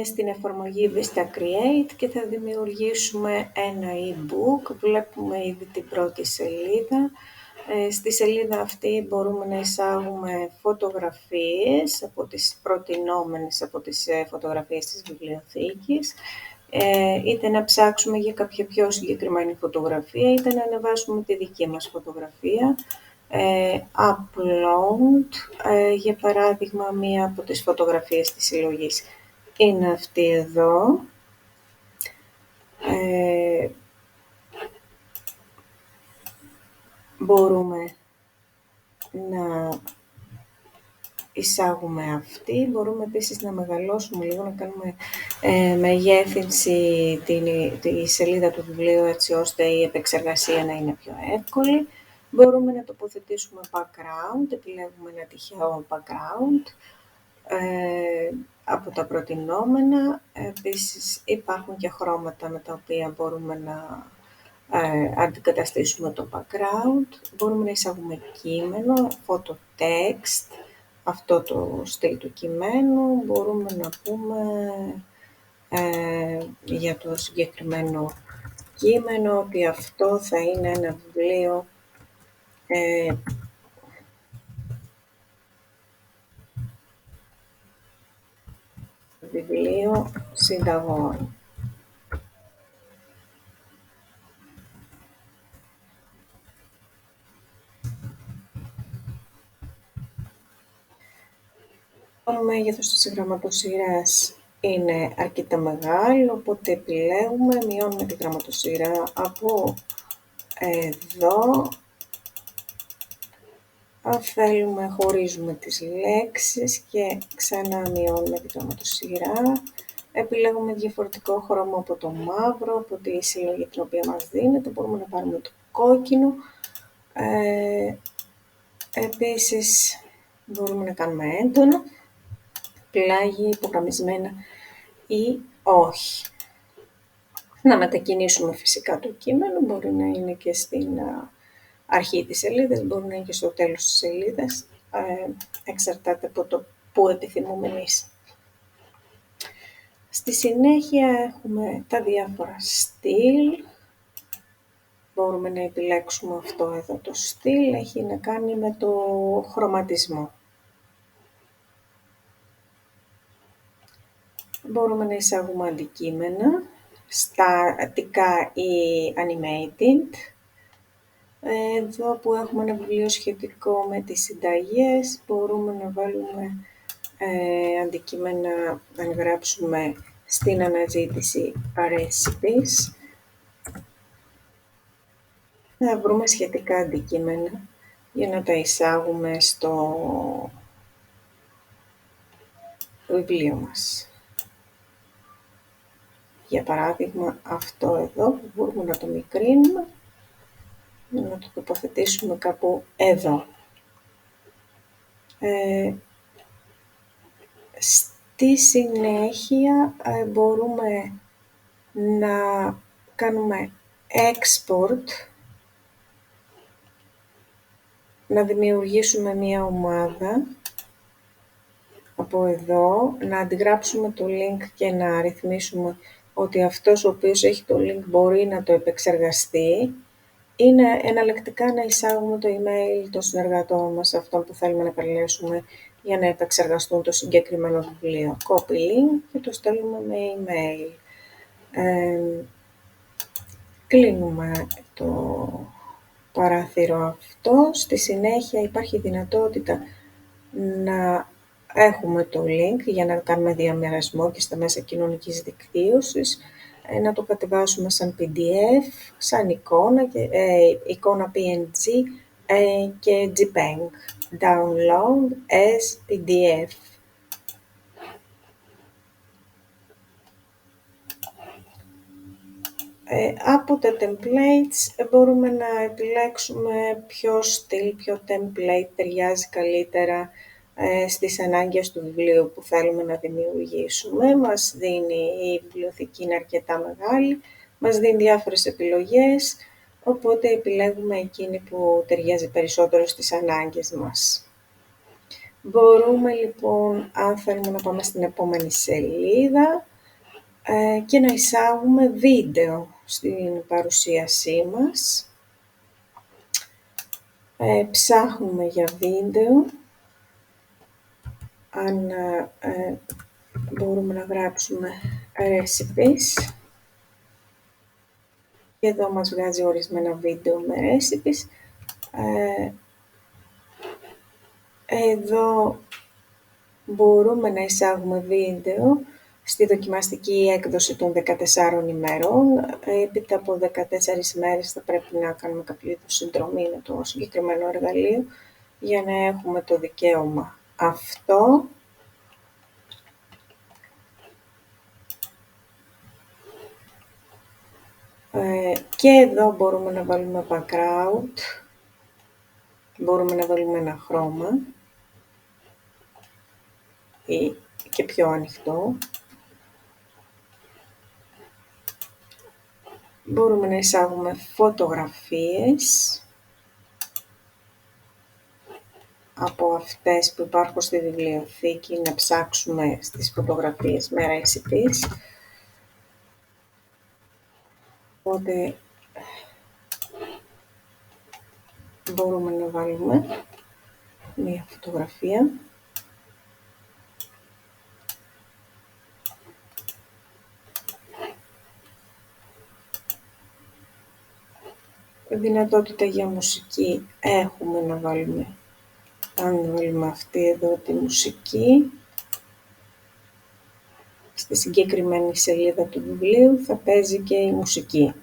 στην εφαρμογή Vista Create και θα δημιουργήσουμε ένα e-book. Βλέπουμε ήδη την πρώτη σελίδα. Στη σελίδα αυτή μπορούμε να εισάγουμε φωτογραφίες από τις προτινόμενες από τις φωτογραφίες της βιβλιοθήκης, είτε να ψάξουμε για κάποια πιο συγκεκριμένη φωτογραφία, είτε να ανεβάσουμε τη δική μας φωτογραφία. Upload, για παράδειγμα, μία από τις φωτογραφίες της συλλογής είναι αυτή εδώ. Μπορούμε να εισάγουμε αυτή. Μπορούμε επίσης να μεγαλώσουμε λίγο, να κάνουμε μεγέθυνση τη σελίδα του βιβλίου, έτσι ώστε η επεξεργασία να είναι πιο εύκολη. Μπορούμε να τοποθετήσουμε background, επιλέγουμε ένα τυχαίο background από τα προτινόμενα. Επίσης υπάρχουν και χρώματα με τα οποία μπορούμε να αντικαταστήσουμε το background. Μπορούμε να εισάγουμε κείμενο, photo text, αυτό το στυλ του κειμένου. Μπορούμε να πούμε για το συγκεκριμένο κείμενο ότι αυτό θα είναι ένα βιβλίο συνταγών. Το μέγεθος της γραμματοσυράς είναι αρκετά μεγάλο, οπότε επιλέγουμε, μειώνουμε τη γραμματοσυρά από εδώ. Αν θέλουμε, χωρίζουμε τις λέξεις και ξανά μειώνουμε τη γραμματοσυρά. Επιλέγουμε διαφορετικό χρώμα από το μαύρο, από τη συλλογή την οποία μας δίνεται. Μπορούμε να πάρουμε το κόκκινο. Επίσης, μπορούμε να κάνουμε έντονα, πλάγι, υπογραμμισμένα ή όχι. Να μετακινήσουμε φυσικά το κείμενο, μπορεί να είναι και στην αρχή της σελίδας, μπορεί να είναι και στο τέλος της σελίδας, εξαρτάται από το που επιθυμούμε εμείς. Στη συνέχεια έχουμε τα διάφορα στυλ. Μπορούμε να επιλέξουμε αυτό εδώ το στυλ, έχει να κάνει με το χρωματισμό. Μπορούμε να εισάγουμε αντικείμενα, στατικά ή animated. Εδώ που έχουμε ένα βιβλίο σχετικό με τις συνταγές, μπορούμε να βάλουμε αντικείμενα, να γράψουμε στην αναζήτηση recipes. Θα βρούμε σχετικά αντικείμενα για να τα εισάγουμε στο βιβλίο μας. Για παράδειγμα, αυτό εδώ που μπορούμε να το μικρύνουμε, να το τοποθετήσουμε κάπου εδώ. Στη συνέχεια μπορούμε να κάνουμε export, να δημιουργήσουμε μία ομάδα από εδώ, να αντιγράψουμε το link και να ρυθμίσουμε ότι αυτός ο οποίος έχει το link μπορεί να το επεξεργαστεί. Είναι εναλλακτικά να εισάγουμε το email των συνεργατών μας, αυτών που θέλουμε να καλέσουμε για να επεξεργαστούν το συγκεκριμένο βιβλίο. Copy link και το στέλνουμε με email. Κλείνουμε το παράθυρο αυτό. Στη συνέχεια υπάρχει δυνατότητα να έχουμε το link για να κάνουμε διαμοιρασμό και στα μέσα κοινωνικής δικτύωσης, να το κατεβάσουμε σαν PDF, σαν εικόνα, εικόνα PNG και JPEG. Download as PDF. Από τα templates μπορούμε να επιλέξουμε ποιο στυλ, ποιο template ταιριάζει καλύτερα στις ανάγκες του βιβλίου που θέλουμε να δημιουργήσουμε. Μας δίνει, η βιβλιοθήκη είναι αρκετά μεγάλη, μας δίνει διάφορες επιλογές, οπότε επιλέγουμε εκείνη που ταιριάζει περισσότερο στις ανάγκες μας. Μπορούμε λοιπόν, αν θέλουμε να πάμε στην επόμενη σελίδα, και να εισάγουμε βίντεο στην παρουσίασή μας. Ψάχνουμε για βίντεο, αν μπορούμε να γράψουμε recipes. Και εδώ μας βγάζει ορισμένα βίντεο με recipes. Εδώ μπορούμε να εισάγουμε βίντεο στη δοκιμαστική έκδοση των 14 ημερών. Έπειτα από 14 ημέρες θα πρέπει να κάνουμε κάποιο είδους συνδρομή με το συγκεκριμένο εργαλείο για να έχουμε το δικαίωμα αυτό. Και εδώ μπορούμε να βάλουμε background, μπορούμε να βάλουμε ένα χρώμα ή και πιο ανοιχτό. Μπορούμε να εισάγουμε φωτογραφίες από αυτές που υπάρχουν στη βιβλιοθήκη, να ψάξουμε στις φωτογραφίες με recipes. Οπότε μπορούμε να βάλουμε μία φωτογραφία. Δυνατότητα για μουσική έχουμε να βάλουμε, αν βάλουμε αυτή εδώ τη μουσική, στη συγκεκριμένη σελίδα του βιβλίου θα παίζει και η μουσική.